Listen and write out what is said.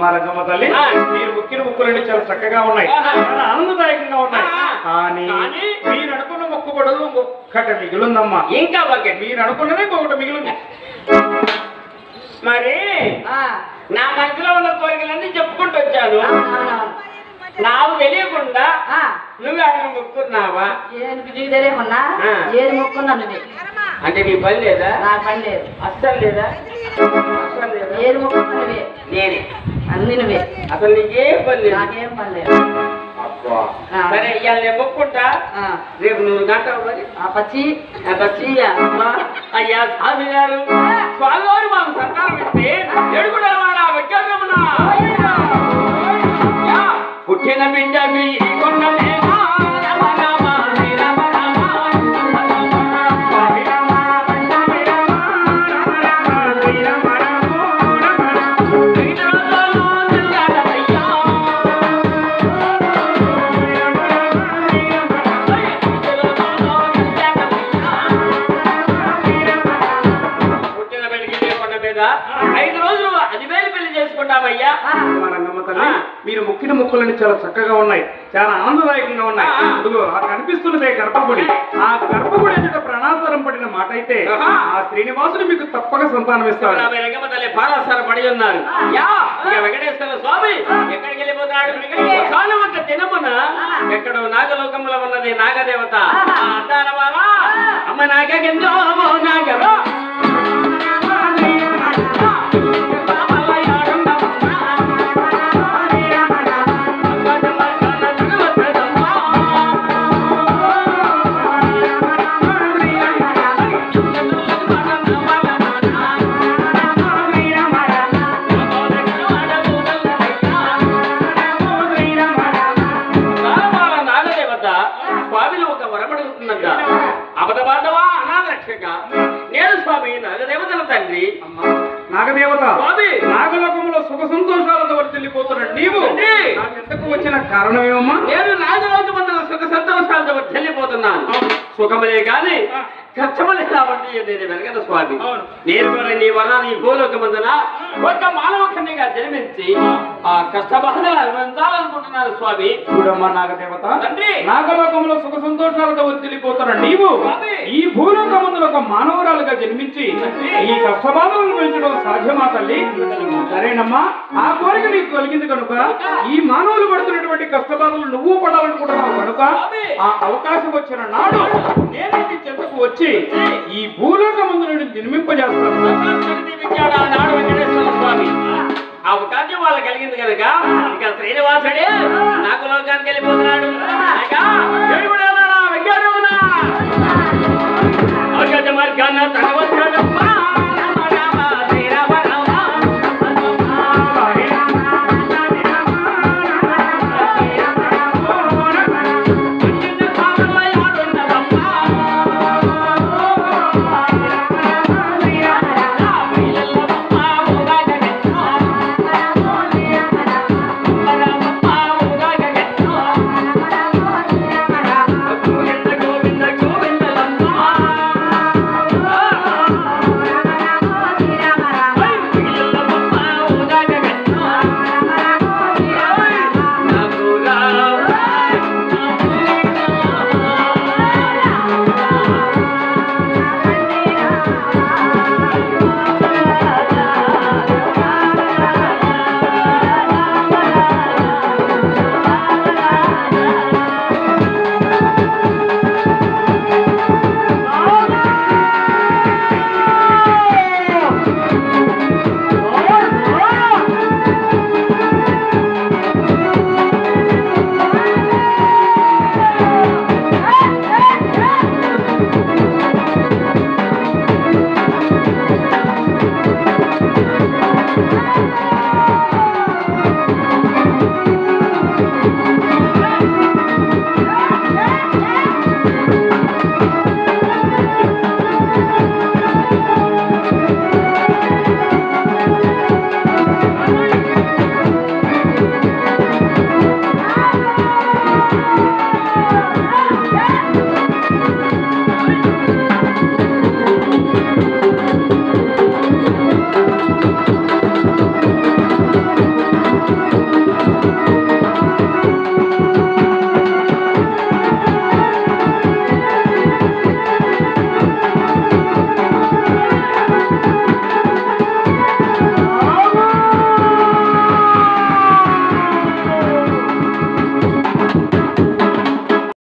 అమ్మ రంగమ్మ తల్లి మీరు ముక్కిన ముక్కులన్నీ చాలా చక్కగా ఉన్నాయి, చాలా ఆనందదాయకంగా ఉన్నాయి. కానీ మీరు అనుకున్న మొక్కుబడులు ఒక్కటి మిగిలిందమ్మా. ఇంకా బాగా మీరు అనుకున్నదే ఇంకొకటి మిగిలింది. మరి నా మనసులో ఉన్న కోరికలన్నీ చెప్పుకుంటూ వచ్చాను. నాకు తెలియకుండా నువ్వు ఆయన మొక్కున్నావా? ఏది మొక్కున్నా నువ్వే. అంటే నీ పని లేదా? నా పని లేదు, అస్సలు లేదా? అస్సలు లేదా? ఏది మొక్కున్నా నువ్వే, నేనే అన్ని నువ్వే. అసలు నీకేం పని లేదు? నాకేం పని లేదు. సరే ఇవాళ నేను మొక్కుంటా, రేపు నువ్వు నాటావు మరి. పచ్చి అయ్యా స్వామి గారు, స్వామి వారు మాకు సంతానం ఇస్తే ఎడుగుడవాడా వెంకటరమణ పుట్టిన బిడ్డ మీ కొండలేనా మీరు ముక్కిన ముక్కులన్నీ చాలా చక్కగా ఉన్నాయి, చాలా ఆనందదాయకంగా ఉన్నాయి. అదిగో ఆ కనిపిస్తున్నదే గర్భగుడి. ఆ గర్భగుడి ఎదుట ప్రణాసరం పడిన మాట అయితే ఆ శ్రీనివాసుడు మీకు తప్పక సంతానం ఇస్తాడు. పారాసారం పడి ఉన్నారు. వెంకటేశ్వర స్వామి ఎక్కడికి వెళ్ళిపోతాడు? తినమున ఎక్కడో నాగలోకంలో ఉన్నది నాగదేవత. అంటారా అమ్మ నాగెందో నాగలో అబద్ధబాంధవా అనాథరక్షక నేను స్వామి నాగదేవతల తండ్రి. నాగదేవత నాగలోకంలో సుఖ సంతోషాలతో వెళ్ళిపోతున్నాడు నీవు. ఎంతకు వచ్చిన కారణం ఏమమ్మా? నేను నాగలోకమందుల సుఖ సంతోషాలతో వెళ్ళిపోతున్నాను. సుఖములే కానీ కష్టములే కాబట్టి నేను వెనకద స్వామి. నేను కూడా నీ వల్ల నీ భూలోకమందున ఒక మానవ కన్యగా జన్మించి ఆ కష్ట బాధలు అనుభవించాలనుకుంటున్నాను స్వామి. చూడమ్మా నాగదేవత, తండ్రి నాగలోకంలో సుఖ సంతోషాలతో వెళ్ళిపోతున్నాడు నీవు ఈ భూలోకమందులో ఒక మానవురాలుగా జన్మించి ఈ కష్టబాధలు అనుభవించడం సాధ్యమా తల్లి? సరేనమ్మా, ఆ కోరిక నీకు కలిగింది కనుక ఈ మానవులు పడుతున్నటువంటి కష్టబాధలు నువ్వు పడాలనుకుంటున్నావు కనుక ఆ అవకాశం వచ్చిన నాడు నేను నీ చెంతకు వచ్చి ఈ భూలోకమందు నేను జన్మింపజేస్తాను. నాడు వెంకటేశ్వర స్వామి అవకాశం వాళ్ళకి కలిగింది కనుక ఇక శ్రీనివాసుడే నాకు లోకానికి వెళ్ళిపోతున్నాడు.